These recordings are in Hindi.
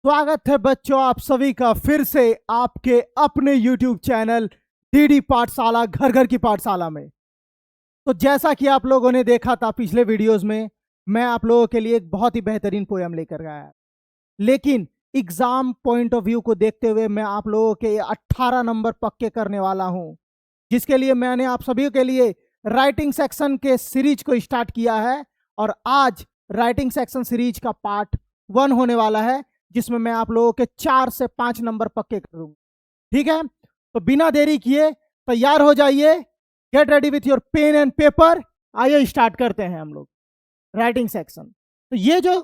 स्वागत है बच्चों आप सभी का फिर से आपके अपने YouTube चैनल डीडी पाठशाला घर घर की पाठशाला में। तो जैसा कि आप लोगों ने देखा था पिछले वीडियोस में, मैं आप लोगों के लिए एक बहुत ही बेहतरीन पोयम लेकर आया, लेकिन एग्जाम पॉइंट ऑफ व्यू को देखते हुए मैं आप लोगों के 18 नंबर पक्के करने वाला हूं, जिसके लिए मैंने आप सभी के लिए राइटिंग सेक्शन के सीरीज को स्टार्ट किया है। और आज राइटिंग सेक्शन सीरीज का पार्ट 1 होने वाला है, जिसमें मैं आप लोगों के 4 से 5 नंबर पक्के करूंगा। ठीक है, तो बिना देरी किए तैयार हो जाइए, get ready with your pen and paper. आइए स्टार्ट करते हैं हम लोग राइटिंग सेक्शन। तो ये जो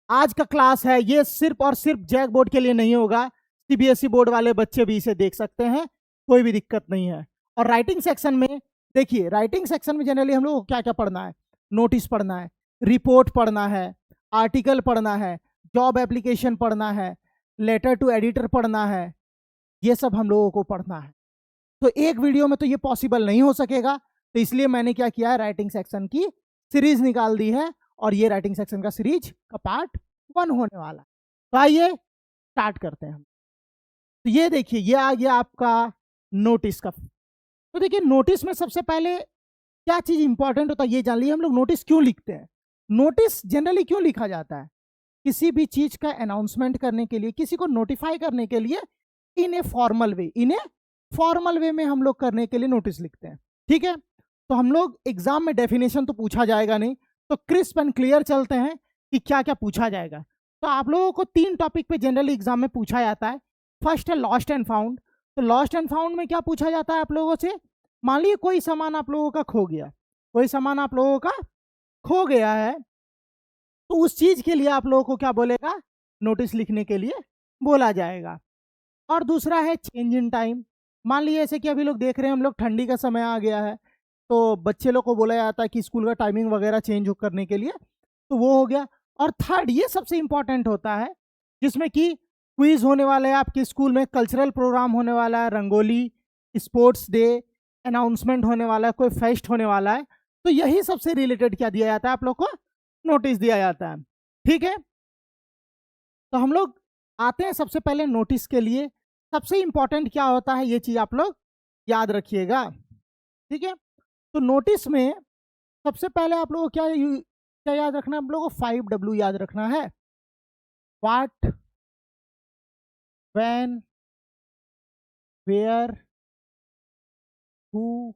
आज का क्लास है ये सिर्फ और सिर्फ जैक बोर्ड के लिए नहीं होगा, सीबीएसई बोर्ड वाले बच्चे भी इसे देख सकते हैं, कोई भी दिक्कत नहीं है। और राइटिंग सेक्शन में देखिए, राइटिंग सेक्शन में जनरली हम लोग को क्या क्या पढ़ना है, नोटिस पढ़ना है, रिपोर्ट पढ़ना है, आर्टिकल पढ़ना है, जॉब एप्लीकेशन पढ़ना है, लेटर टू एडिटर पढ़ना है, ये सब हम लोगों को पढ़ना है। तो एक वीडियो में तो ये पॉसिबल नहीं हो सकेगा, तो इसलिए मैंने क्या किया है, राइटिंग सेक्शन की सीरीज निकाल दी है, और ये राइटिंग सेक्शन का सीरीज का पार्ट 1 होने वाला है। तो आइए स्टार्ट करते हैं हम। तो ये देखिए, ये आ गया आपका नोटिस का। तो देखिए, नोटिस में सबसे पहले क्या चीज इंपॉर्टेंट होता है ये जान लीजिए। हम लोग नोटिस क्यों लिखते हैं, नोटिस जनरली क्यों लिखा जाता है, किसी भी चीज का अनाउंसमेंट करने के लिए, किसी को नोटिफाई करने के लिए, इन ए फॉर्मल वे में हम लोग करने के लिए नोटिस लिखते हैं। ठीक है, तो हम लोग एग्जाम में डेफिनेशन तो पूछा जाएगा नहीं, तो क्रिस्प एंड क्लियर चलते हैं कि क्या क्या पूछा जाएगा। तो आप लोगों को 3 टॉपिक पे जनरली एग्जाम में पूछा जाता है। फर्स्ट है लॉस्ट एंड फाउंड। तो लॉस्ट एंड फाउंड में क्या पूछा जाता है आप लोगों से, मान लीजिए कोई सामान आप लोगों का खो गया, कोई सामान आप लोगों का खो गया है, तो उस चीज के लिए आप लोगों को क्या बोलेगा, नोटिस लिखने के लिए बोला जाएगा। और दूसरा है चेंज इन टाइम। मान लीजिए ऐसे कि अभी लोग देख रहे हैं, हम लोग ठंडी का समय आ गया है, तो बच्चे लोग को बोला जाता है कि स्कूल का टाइमिंग वगैरह चेंज करने के लिए, तो वो हो गया। और थर्ड, ये सबसे इंपॉर्टेंट होता है, जिसमें कि क्विज होने वाला है आपके स्कूल में, कल्चरल प्रोग्राम होने वाला है, रंगोली, स्पोर्ट्स डे, अनाउंसमेंट होने वाला है, कोई फेस्ट होने वाला है। तो यही सबसे रिलेटेड क्या दिया जाता है, आप लोग को नोटिस दिया जाता है। ठीक है, तो हम लोग आते हैं सबसे पहले नोटिस के लिए। सबसे इंपॉर्टेंट क्या होता है ये चीज आप लोग याद रखिएगा। ठीक है, तो नोटिस में सबसे पहले आप लोगों को क्या याद रखना है, आप लोगों को 5W याद रखना है। What, when, where, who.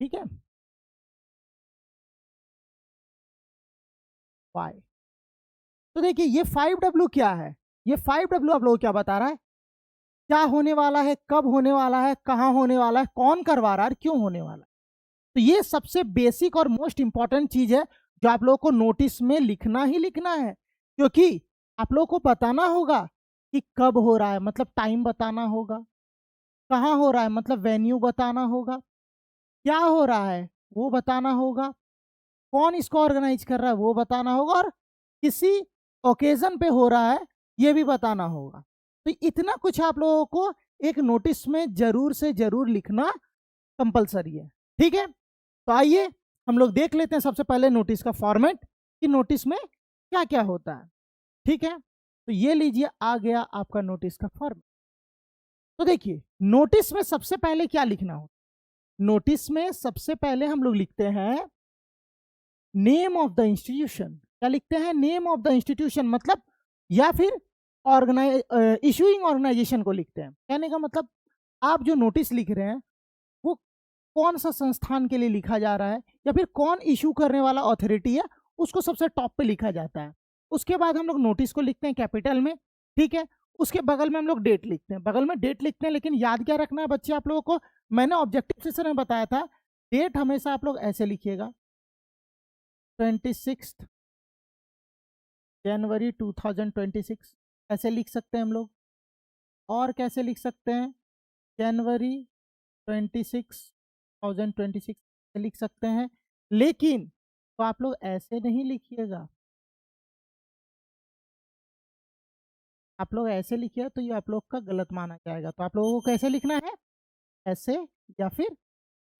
ठीक है, वाई। तो देखिए, ये 5W क्या है, ये 5W आप लोगों को क्या बता रहा है, क्या होने वाला है, कब होने वाला है, कहाँ होने वाला है, कौन करवा रहा है, क्यों होने वाला है। तो ये सबसे बेसिक और मोस्ट इंपॉर्टेंट चीज है जो आप लोगों को नोटिस में लिखना ही लिखना है, क्योंकि आप लोगों को बताना होगा कि कब हो रहा है, मतलब टाइम बताना होगा, कहाँ हो रहा है मतलब वेन्यू बताना होगा, क्या हो रहा है वो बताना होगा, कौन इसको ऑर्गेनाइज कर रहा है वो बताना होगा, और किसी ओकेजन पे हो रहा है ये भी बताना होगा। तो इतना कुछ आप लोगों को एक नोटिस में जरूर से जरूर लिखना कंपलसरी है। ठीक है, तो आइए हम लोग देख लेते हैं सबसे पहले नोटिस का फॉर्मेट, कि नोटिस में क्या क्या होता है। ठीक है, तो ये लीजिए, आ गया आपका नोटिस का फॉर्मेट। तो देखिए, नोटिस में सबसे पहले क्या लिखना हो, नोटिस में सबसे पहले हम लोग लिखते हैं नेम ऑफ द इंस्टीट्यूशन। क्या लिखते हैं, नेम ऑफ द इंस्टीट्यूशन, मतलब या फिर इशूइंग ऑर्गेनाइजेशन को लिखते हैं। कहने का मतलब, आप जो नोटिस लिख रहे हैं वो कौन सा संस्थान के लिए लिखा जा रहा है, या फिर कौन इशू करने वाला अथॉरिटी है, उसको सबसे टॉप पे लिखा जाता है। उसके बाद हम लोग नोटिस को लिखते हैं कैपिटल में। ठीक है, उसके बगल में हम लोग डेट लिखते हैं, बगल में डेट लिखते हैं, लेकिन याद क्या रखना है बच्चे आप लोगों को, मैंने ऑब्जेक्टिव सेशन में बताया था, डेट हमेशा आप लोग ऐसे लिखिएगा, 26 जनवरी 2026, ऐसे लिख सकते हैं हम लोग। और कैसे लिख सकते हैं, जनवरी 26 2026 लिख सकते हैं। लेकिन तो आप लोग ऐसे नहीं लिखिएगा, आप लोग ऐसे लिखिए तो ये आप लोग का गलत माना जाएगा। तो आप लोगों को कैसे लिखना है, ऐसे या फिर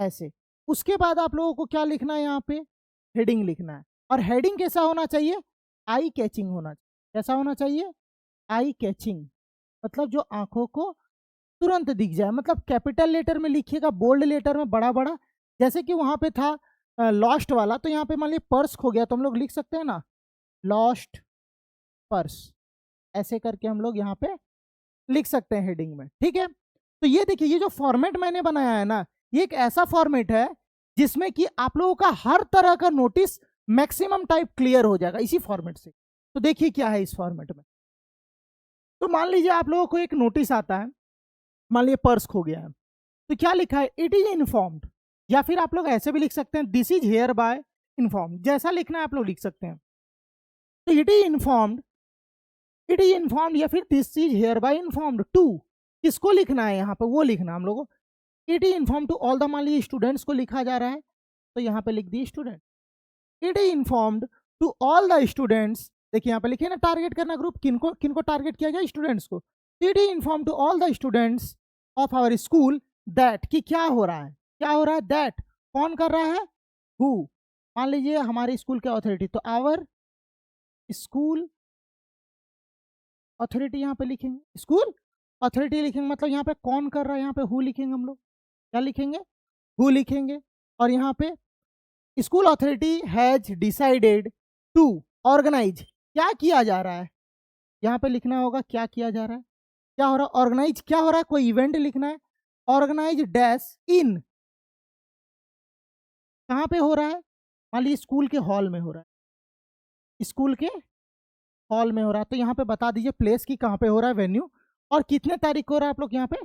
ऐसे। उसके बाद आप लोगों को क्या लिखना है, यहाँ पे हेडिंग लिखना है। और हेडिंग कैसा होना चाहिए, आई कैचिंग होना चाहिए। कैसा होना चाहिए? आई कैचिंग, मतलब जो आंखों को तुरंत दिख जाए। मतलब कैपिटल लेटर में लिखिएगा, बोल्ड लेटर में बड़ा बड़ा, जैसे कि वहां पे था लॉस्ट वाला, तो यहाँ पे मान लीजिए पर्स खो गया तो हम लोग लिख सकते हैं ना, लॉस्ट पर्स, ऐसे करके हम लोग यहाँ पे लिख सकते हैं हेडिंग में। ठीक है, तो ये देखिए, ये जो फॉर्मेट मैंने बनाया है ना, ये एक ऐसा फॉर्मेट है जिसमें कि आप लोगों का हर तरह का नोटिस मैक्सिमम टाइप क्लियर हो जाएगा इसी फॉर्मेट से। तो देखिए क्या है इस फॉर्मेट में। तो मान लीजिए आप लोगों को एक नोटिस आता है, मान लीजिए पर्स खो गया है, तो क्या लिखा है? इट इज इन्फॉर्म्ड, या फिर आप लोग ऐसे भी लिख सकते हैं, this is hereby inform, जैसा लिखना है आप लोग लिख सकते हैं। तो it is informed, it is informed, या फिर this is hereby informed to, किसको लिखना है यहाँ पे, वो लिखना हम लोगों को। It is inform to all the, मान लीजिए स्टूडेंट्स को लिखा जा रहा है, तो यहाँ पे लिख दिए student. It is informed to all the students, देखिए यहाँ पे लिखे ना, टारगेट करना ग्रुप, किनको किनको टारगेट किया गया? स्टूडेंट्स को। It is inform to all the students of our school that, कि क्या हो रहा है, क्या हो रहा है? दैट कौन कर रहा है? हु, मान लीजिए हमारे स्कूल के अथॉरिटी, तो आवर स्कूल अथॉरिटी यहाँ पे लिखेंगे, स्कूल अथॉरिटी लिखेंगे, मतलब यहाँ पे कौन कर रहा है, यहाँ पे हु लिखेंगे हम लोग, क्या लिखेंगे? हु लिखेंगे। और यहाँ पे school authority has decided to organize, क्या किया जा रहा है, यहाँ पे लिखना होगा क्या किया जा रहा है, क्या हो रहा है? ऑर्गेनाइज, क्या हो रहा है? कोई इवेंट लिखना है। ऑर्गेनाइज डैश इन, कहाँ पे हो रहा है? मान लीजिए स्कूल के हॉल में हो रहा है, स्कूल के हॉल में हो रहा है, तो यहाँ पे बता दीजिए प्लेस की कहाँ पे हो रहा है, वेन्यू, और कितने तारीख को हो रहा है, आप लोग यहाँ पे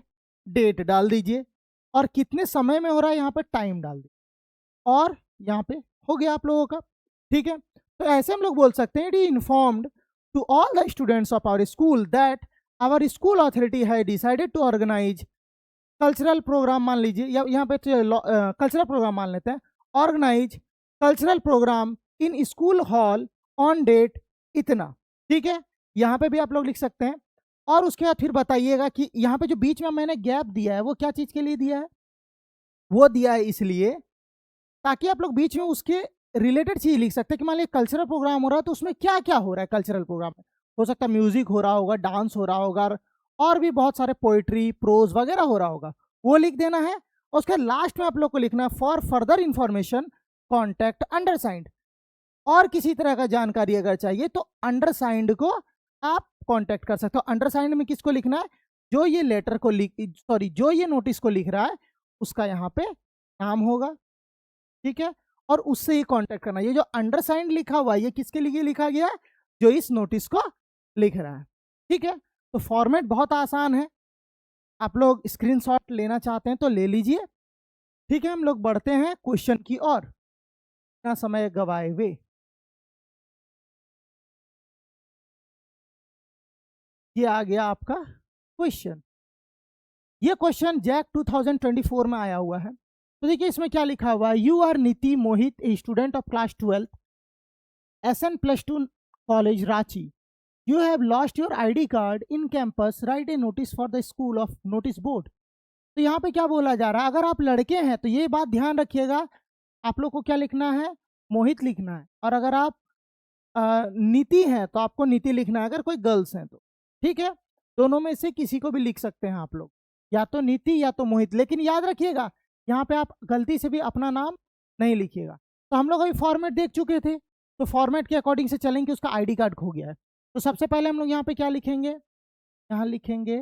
डेट डाल दीजिए, और कितने समय में हो रहा है यहाँ पे टाइम डाल दीजिए, और यहाँ पे हो गया आप लोगों का। ठीक है, तो ऐसे हम लोग बोल सकते हैं, it informed to all the students of our school that our school authority है decided to organise cultural programme, मान लीजिए, या यहाँ पे कल्चरल प्रोग्राम मान लेते हैं, organize cultural program in school hall on date इतना। ठीक है, यहाँ पे भी आप लोग लिख सकते हैं। और उसके बाद फिर बताइएगा कि यहाँ पे जो बीच में मैंने गैप दिया है वो क्या चीज़ के लिए दिया है? वो दिया है इसलिए ताकि आप लोग बीच में उसके रिलेटेड चीज लिख सकते हैं, कि मान लीजिए कल्चरल प्रोग्राम हो रहा है तो उसमें क्या क्या हो रहा है कल्चरल प्रोग्राम में। हो सकता है म्यूजिक हो रहा होगा, डांस हो रहा होगा, और भी बहुत सारे पोइट्री प्रोज वगैरह हो रहा होगा, वो लिख देना है। और उसके लास्ट में आप लोग को लिखना है, फॉर फर्दर इंफॉर्मेशन कॉन्टैक्ट अंडरसाइंड, और किसी तरह का जानकारी अगर चाहिए तो अंडरसाइंड को आप कॉन्टैक्ट कर सकते हो। अंडरसाइंड में किसको लिखना है? जो ये लेटर को लिख, सॉरी, जो ये नोटिस को लिख रहा है उसका यहाँ पे नाम होगा। ठीक है, और उससे ही कांटेक्ट करना। ये जो अंडरसाइंड लिखा हुआ है ये किसके लिए लिखा गया है? जो इस नोटिस को लिख रहा है। ठीक है, तो फॉर्मेट बहुत आसान है, आप लोग स्क्रीनशॉट लेना चाहते हैं तो ले लीजिए। ठीक है, हम लोग बढ़ते हैं क्वेश्चन की ओर, इतना समय गवाए हुए। ये आ गया आपका क्वेश्चन। ये क्वेश्चन जैक 2024 में आया हुआ है। तो देखिए इसमें क्या लिखा हुआ है, you are Niti Mohit, a student of class 12 SN+2 college Ranchi, you have lost your ID card in campus, write a notice for the school of notice board। तो यहाँ पे क्या बोला जा रहा है, अगर आप लड़के हैं तो ये बात ध्यान रखिएगा, आप लोग को क्या लिखना है? मोहित लिखना है। और अगर आप नीति हैं तो आपको नीति लिखना है, अगर कोई गर्ल्स हैं तो। ठीक है, दोनों में से किसी को भी लिख सकते हैं आप लोग, या तो नीति या तो मोहित, लेकिन याद रखिएगा यहाँ पे आप गलती से भी अपना नाम नहीं लिखिएगा। तो हम लोग अभी फॉर्मेट देख चुके थे, तो फॉर्मेट के अकॉर्डिंग से चलेंगे, उसका आईडी कार्ड खो गया है। तो सबसे पहले हम लोग यहाँ पे क्या लिखेंगे? यहाँ लिखेंगे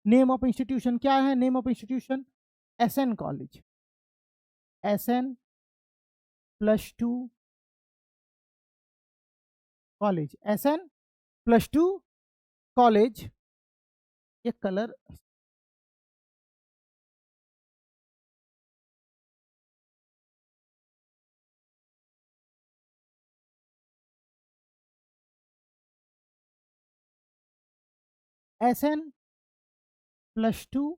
नेम ऑफ इंस्टीट्यूशन, क्या है name of institution? SN college, SN+2 college, SN+2 college. ये कलर SN+2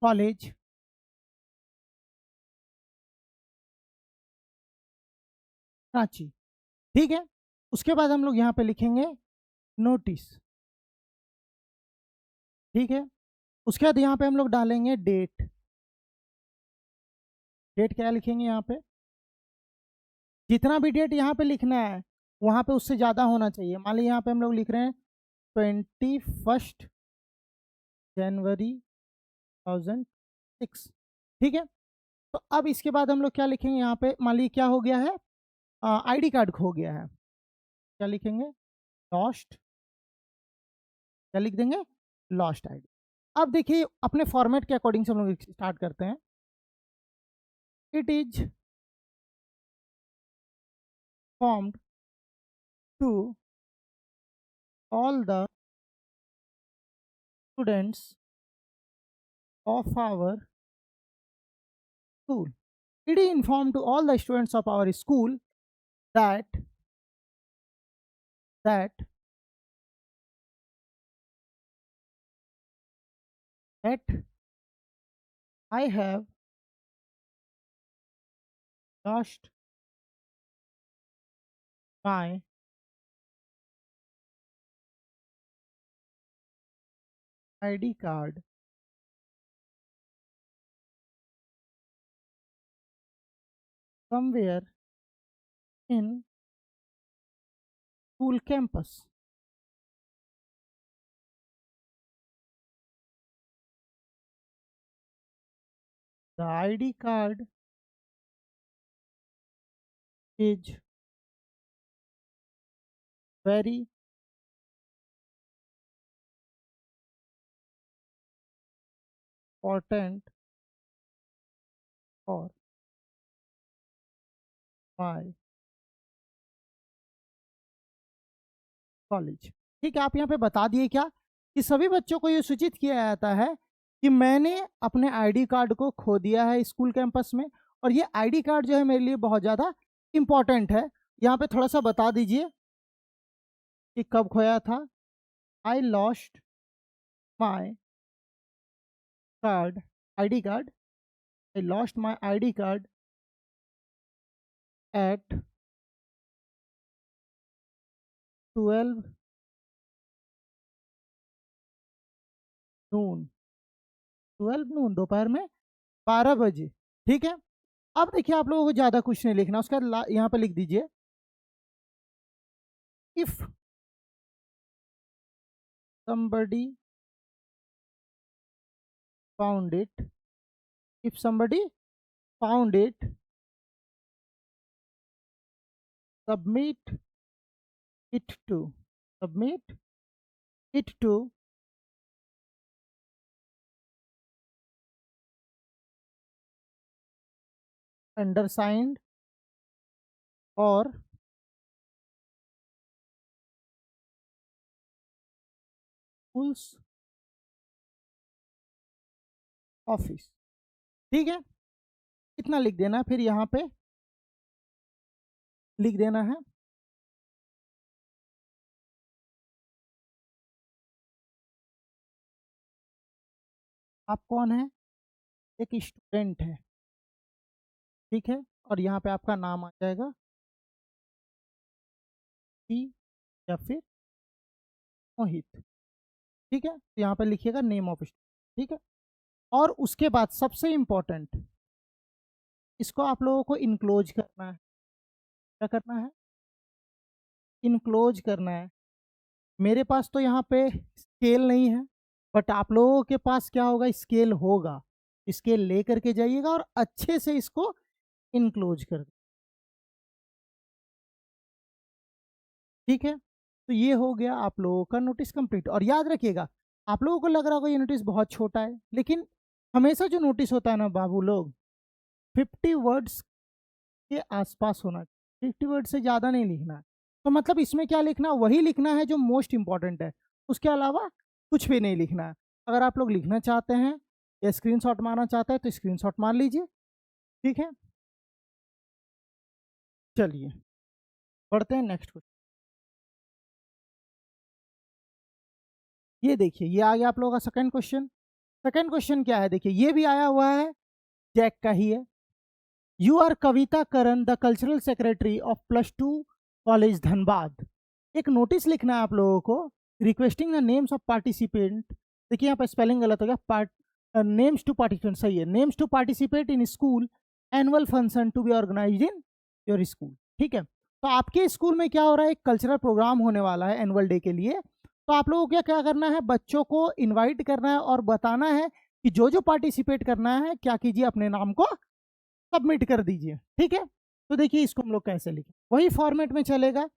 कॉलेज रांची। ठीक है, उसके बाद हम लोग यहाँ पे लिखेंगे नोटिस। ठीक है, उसके बाद यहाँ पे हम लोग डालेंगे डेट। डेट क्या लिखेंगे यहाँ पे? जितना भी डेट यहाँ पे लिखना है वहाँ पे उससे ज़्यादा होना चाहिए। मान लीजिए यहाँ पे हम लोग लिख रहे हैं 21 जनवरी 2006, ठीक है। तो अब इसके बाद हम लोग क्या लिखेंगे यहाँ पे, मान लीजिए क्या हो गया है, आईडी कार्ड खो गया है, क्या लिखेंगे, लॉस्ट, क्या लिख देंगे, लॉस्ट आईडी। अब देखिए अपने फॉर्मेट के अकॉर्डिंग से हम लोग स्टार्ट करते हैं। It is formed to all the students of our school. It is informed to all the students of our school that that that I have lost my ID card somewhere in school campus. The ID card is very important for my college. ठीक है, आप यहाँ पे बता दिए क्या कि सभी बच्चों को ये सूचित किया जाता है कि मैंने अपने आईडी कार्ड को खो दिया है स्कूल कैंपस में, और ये आईडी कार्ड जो है मेरे लिए बहुत ज़्यादा इम्पॉर्टेंट है। यहाँ पे थोड़ा सा बता दीजिए कि कब खोया था। I lost my card, ID card, I lost my ID card at 12 noon, 12 noon दोपहर में 12 बजे। ठीक है, अब देखिए आप लोगों को ज़्यादा कुछ नहीं लिखना, उसके बाद यहाँ पे लिख दीजिए if somebody found it, if somebody found it, submit submit it to undersigned or schools office. ठीक है, इतना लिख देना, फिर यहाँ पे लिख देना है आप कौन है, एक स्टूडेंट है। ठीक है, और यहाँ पे आपका नाम आ जाएगा टी या फिर मोहित। ठीक है, तो यहाँ पे लिखिएगा नेम ऑफ स्टूडेंट। ठीक है, और उसके बाद सबसे इम्पोर्टेंट, इसको आप लोगों को इनक्लोज करना है। क्या करना है, इनक्लोज करना है। मेरे पास तो यहाँ पे स्केल नहीं है, बट आप लोगों के पास क्या होगा, स्केल होगा। स्केल ले करके जाइएगा और अच्छे से इसको इनक्लोज कर दे। ठीक है, तो ये हो गया आप लोगों का नोटिस कंप्लीट। और याद रखिएगा, आप लोगों को लग रहा होगा ये नोटिस बहुत छोटा है, लेकिन हमेशा जो नोटिस होता है ना बाबू लोग, 50 वर्ड्स के आसपास होना चाहिए, 50 वर्ड से ज़्यादा नहीं लिखना है। तो मतलब इसमें क्या लिखना, वही लिखना है जो मोस्ट इंपॉर्टेंट है, उसके अलावा कुछ भी नहीं लिखना है। अगर आप लोग लिखना चाहते हैं या स्क्रीनशॉट मारना चाहते हैं तो स्क्रीनशॉट मार लीजिए। ठीक है, चलिए बढ़ते हैं नेक्स्ट क्वेश्चन। ये देखिए, ये आ गया आप लोगों का सेकंड क्वेश्चन। सेकंड क्वेश्चन क्या है, देखिए ये भी आया हुआ है, जैक का ही है। You are Kavita Karan the cultural secretary of +2 college Dhanbad. एक नोटिस लिखना है आप लोगों को, requesting the names of participant. देखिए यहाँ पर स्पेलिंग गलत हो गया, नेम्स टू पार्टिसिपेंट सही है, names to participate in school annual function to be organize in your school. ठीक है। तो आपके स्कूल में क्या हो रहा है, एक कल्चरल प्रोग्राम होने वाला है एनुअल डे के लिए। तो आप लोगों को क्या क्या करना है, बच्चों को इनवाइट करना है और बताना है कि जो जो पार्टिसिपेट करना है क्या कीजिए, अपने नाम को सबमिट कर दीजिए। ठीक है। तो देखिए इसको हम लोग कैसे लिखें, वही फॉर्मेट में चलेगा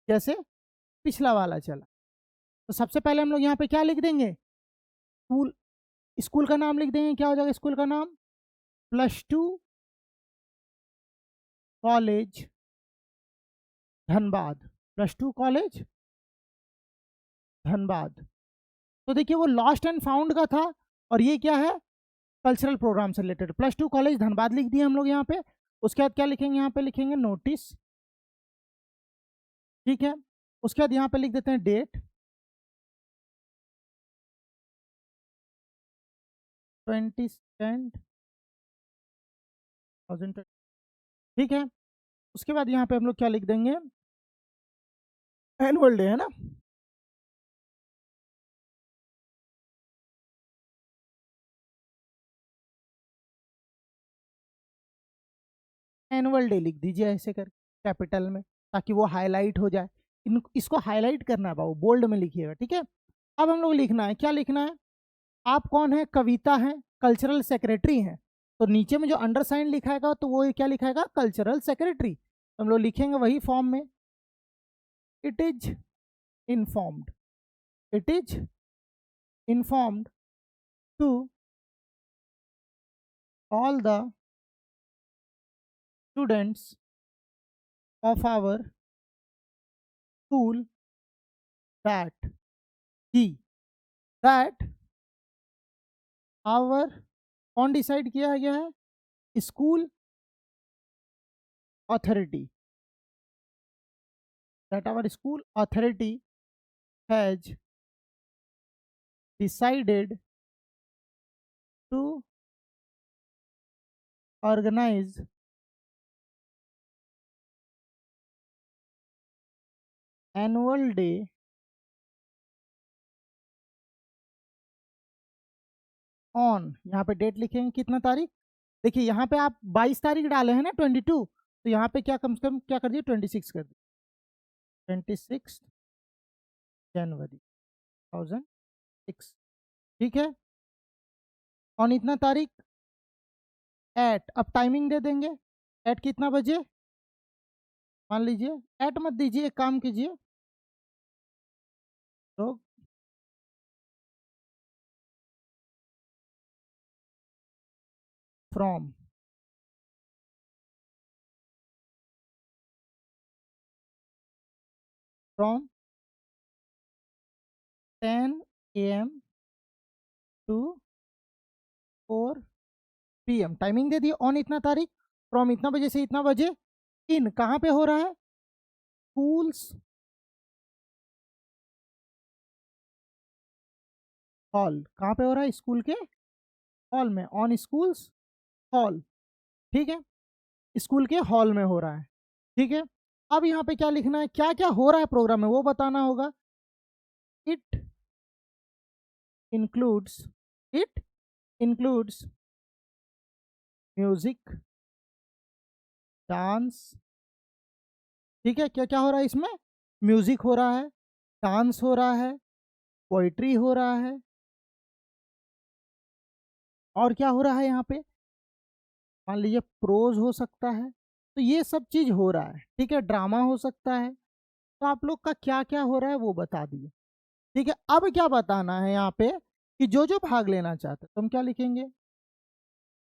जैसे पिछला वाला चला। तो सबसे पहले हम लोग यहाँ पे क्या लिख देंगे, स्कूल, स्कूल का नाम लिख देंगे। क्या हो जाएगा स्कूल का नाम, +2 कॉलेज धनबाद, +2 कॉलेज धनबाद। तो देखिए वो लॉस्ट एंड फाउंड का था और ये क्या है, कल्चरल प्रोग्राम से रिलेटेड। +2 कॉलेज धनबाद लिख दिए हम लोग यहाँ पे। उसके बाद क्या लिखेंगे, यहाँ पे लिखेंगे नोटिस। ठीक है। उसके बाद यहाँ पे लिख देते हैं डेट 22/10/2020। ठीक है। उसके बाद यहाँ पे हम लोग क्या लिख देंगे, एनुअल डे है ना, एनुअल डे लिख दीजिए ऐसे कर कैपिटल में, ताकि वो हाईलाइट हो जाए। इसको हाईलाइट करना है बाबू, बोल्ड में लिखिएगा। ठीक है। अब हम लोग लिखना है, क्या लिखना है, आप कौन है, कविता है, कल्चरल सेक्रेटरी हैं। तो नीचे में जो अंडरसाइन लिखाएगा तो वो क्या लिखाएगा, कल्चरल सेक्रेटरी। तो हम लोग लिखेंगे वही फॉर्म में, it is informed, it is informed to all the students of our school that he, that our, कौन डिसाइड किया गया है, school authority, that our school authority has decided to organize annual day on, यहाँ पे डेट लिखेंगे कितना तारीख, देखिए यहाँ पे आप 22 तारीख डाले हैं ना 22, तो यहाँ पे क्या कम से कम क्या कर दिए 26 कर दिए, 26 जनवरी 2006। ठीक है। और इतना तारीख एट, अब टाइमिंग दे देंगे, एट कितना बजे, मान लीजिए एट मत दीजिए, एक काम कीजिए तो from, from 10 AM to 4 PM timing दे दी। ऑन इतना तारीख, फ्रॉम इतना बजे से इतना बजे, इन कहाँ पे हो रहा है, स्कूल्स हॉल, कहाँ पे हो रहा है, स्कूल के हॉल में, ऑन स्कूल्स हॉल। ठीक है। स्कूल के हॉल में हो रहा है। ठीक है। अब यहाँ पे क्या लिखना है, क्या क्या हो रहा है प्रोग्राम में वो बताना होगा। It includes, it includes music, dance. ठीक है। क्या क्या हो रहा है इसमें, म्यूजिक हो रहा है, डांस हो रहा है, पोइट्री हो रहा है, और क्या हो रहा है यहाँ पे, मान लीजिए प्रोज हो सकता है। तो ये सब चीज हो रहा है। ठीक है। ड्रामा हो सकता है। तो आप लोग का क्या क्या हो रहा है वो बता दिए। ठीक है। अब क्या बताना है यहाँ पे, कि जो जो भाग लेना चाहते हैं तो हम क्या लिखेंगे,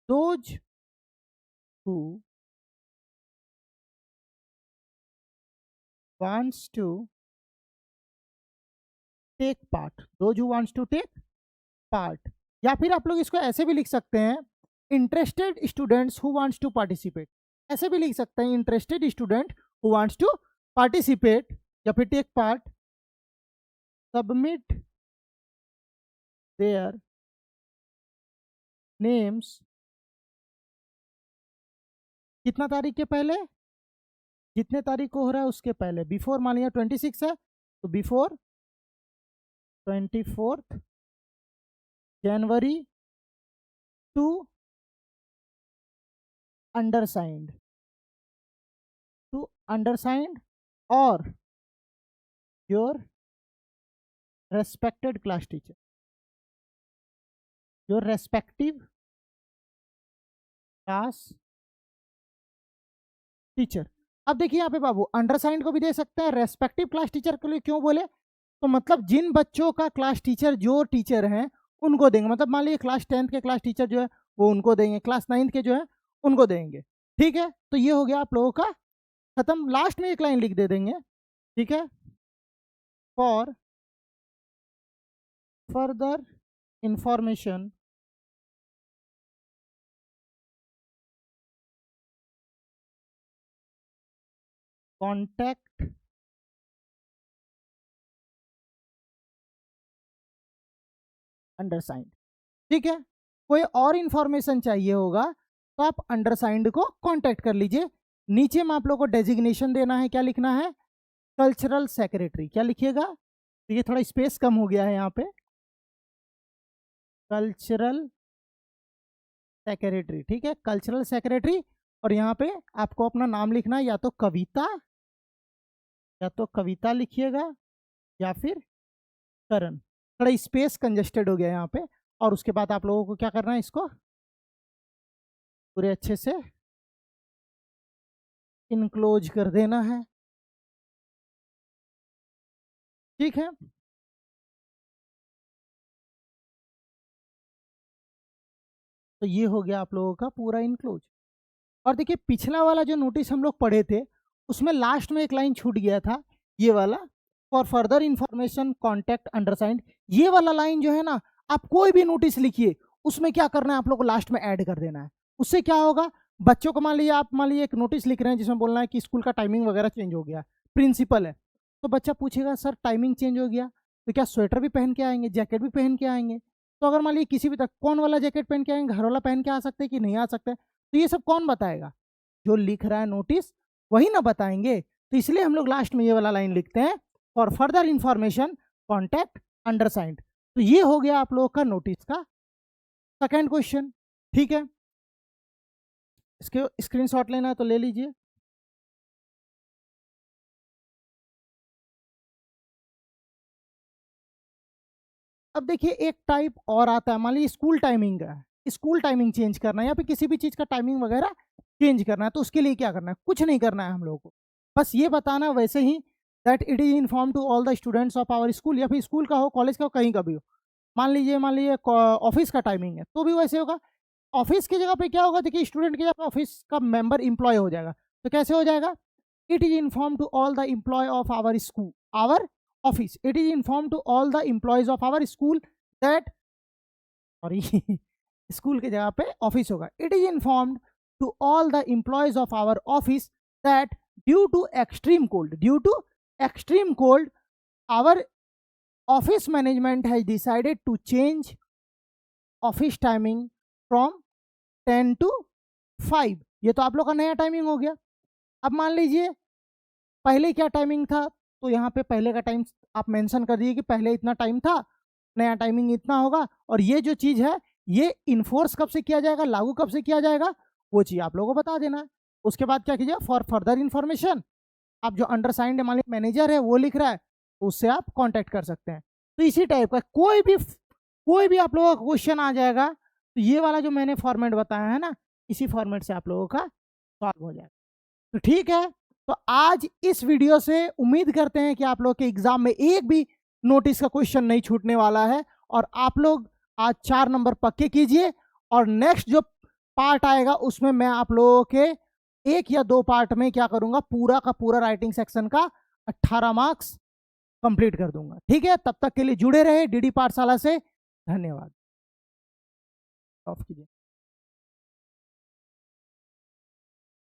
those who wants to take part, those who wants to take part. या फिर आप लोग इसको ऐसे भी लिख सकते हैं, interested students who wants to participate, ऐसे भी लिख सकते हैं, interested student who wants to participate, या फिर take part, submit their names, कितना तारीख के पहले, जितने तारीख को हो रहा है उसके पहले, बिफोर, मान लिया 26 है तो before 24 January to undersigned, to undersigned or your respected class teacher, your respective class teacher. अब देखिए यहाँ पे बाबू अंडरसाइंड को भी दे सकते हैं, रेस्पेक्टिव क्लास टीचर के लिए क्यों बोले, तो मतलब जिन बच्चों का क्लास टीचर जो टीचर हैं उनको देंगे, मतलब मान लीजिए क्लास 10th के क्लास टीचर जो है वो उनको देंगे, क्लास 9th के जो है उनको देंगे। ठीक है, तो ये हो गया आप लोगों का खत्म। लास्ट में एक लाइन लिख दे देंगे, ठीक है, फॉर फर्दर इंफॉर्मेशन कॉन्टैक्ट अंडरसाइंड। ठीक है, कोई और इंफॉर्मेशन चाहिए होगा तो आप अंडरसाइंड को कांटेक्ट कर लीजिए। नीचे में आप लोगों को डेजिग्नेशन देना है, क्या लिखना है, कल्चरल सेक्रेटरी। क्या लिखिएगा, तो ये थोड़ा स्पेस कम हो गया है यहाँ पे, कल्चरल सेक्रेटरी। ठीक है, कल्चरल सेक्रेटरी, और यहाँ पे आपको अपना नाम लिखना है, या तो कविता लिखिएगा या फिर करण। थोड़ा स्पेस कंजेस्टेड हो गया यहाँ पे, और उसके बाद आप लोगों को क्या करना है, इसको पूरे अच्छे से इनक्लोज कर देना है। ठीक है, तो ये हो गया आप लोगों का पूरा इनक्लोज। और देखिए पिछला वाला जो नोटिस हम लोग पढ़े थे उसमें लास्ट में एक लाइन छूट गया था, ये वाला, फॉर फर्दर इंफॉर्मेशन कॉन्टैक्ट अंडरसाइंड। ये वाला लाइन जो है ना, आप कोई भी नोटिस लिखिए उसमें क्या करना है, आप लोग को लास्ट में ऐड कर देना है। उससे क्या होगा, बच्चों को मान लीजिए एक नोटिस लिख रहे हैं जिसमें बोलना है कि स्कूल का टाइमिंग वगैरह चेंज हो गया, प्रिंसिपल है, तो बच्चा पूछेगा सर टाइमिंग चेंज हो गया तो क्या स्वेटर भी पहन के आएंगे, जैकेट भी पहन के आएंगे। तो अगर मान लीजिए किसी भी तक कौन वाला जैकेट पहन के आएंगे, घर वाला पहन के आ सकते हैं कि नहीं आ सकते, तो ये सब कौन बताएगा, जो लिख रहा है नोटिस वही ना बताएंगे। तो इसलिए हम लोग लास्ट में ये वाला लाइन लिखते हैं, फॉर फर्दर इंफॉर्मेशन कॉन्टैक्ट अंडरसाइंड। तो ये हो गया आप लोगों का नोटिस का सेकेंड क्वेश्चन। ठीक है, इसके स्क्रीनशॉट लेना है तो ले लीजिए। अब देखिए एक टाइप और आता है, मान लीजिए स्कूल टाइमिंग है, स्कूल टाइमिंग चेंज करना है या फिर किसी भी चीज का टाइमिंग वगैरह चेंज करना है, तो उसके लिए क्या करना है, कुछ नहीं करना है हम लोगों को, बस ये बताना वैसे ही that it is inform to all the students of our school, या फिर स्कूल का हो, कॉलेज का हो, कहीं का भी हो। मान लीजिए ऑफिस का टाइमिंग है तो भी वैसे होगा। ऑफिस की जगह पे क्या होगा, देखिए स्टूडेंट की जगह ऑफिस का मेंबर इंप्लॉय हो जाएगा, तो कैसे हो जाएगा, it is inform to all the employ of our school, our office, it is inform to all the employees of our school that, sorry school की जगह पे ऑफिस होगा, it is informed to all the employees of our office that due to extreme cold our office management has decided to change office timing from 10 to 5। ये तो आप लोग का नया टाइमिंग हो गया। अब मान लीजिए पहले क्या टाइमिंग था, तो यहाँ पे पहले का टाइम आप मेंशन कर दिए कि पहले इतना टाइम था, नया टाइमिंग इतना होगा, और ये जो चीज़ है ये इन्फोर्स कब से किया जाएगा, लागू कब से किया जाएगा, वो चीज़ आप लोगों को बता देना है। उसके बाद क्या कीजिए, फॉर फर्दर इन्फॉर्मेशन, आप जो अंडरसाइंड मान लीजिए मैनेजर है वो लिख रहा है, तो उससे आप कॉन्टैक्ट कर सकते हैं। तो इसी टाइप का कोई भी आप लोगों का क्वेश्चन आ जाएगा, तो ये वाला जो मैंने फॉर्मेट बताया है ना, इसी फॉर्मेट से आप लोगों का सॉल्व हो जाएगा। तो ठीक है, तो आज इस वीडियो से उम्मीद करते हैं कि आप लोग के एग्जाम में एक भी नोटिस का क्वेश्चन नहीं छूटने वाला है, और आप लोग आज 4 नंबर पक्के कीजिए, और नेक्स्ट जो पार्ट आएगा उसमें मैं आप लोगों के 1 या 2 पार्ट में क्या करूंगा, पूरा का पूरा राइटिंग सेक्शन का 18 मार्क्स कंप्लीट कर दूंगा। ठीक है, तब तक के लिए जुड़े रहे डीडी पाठशाला से। धन्यवाद। ऑफ कीजिए।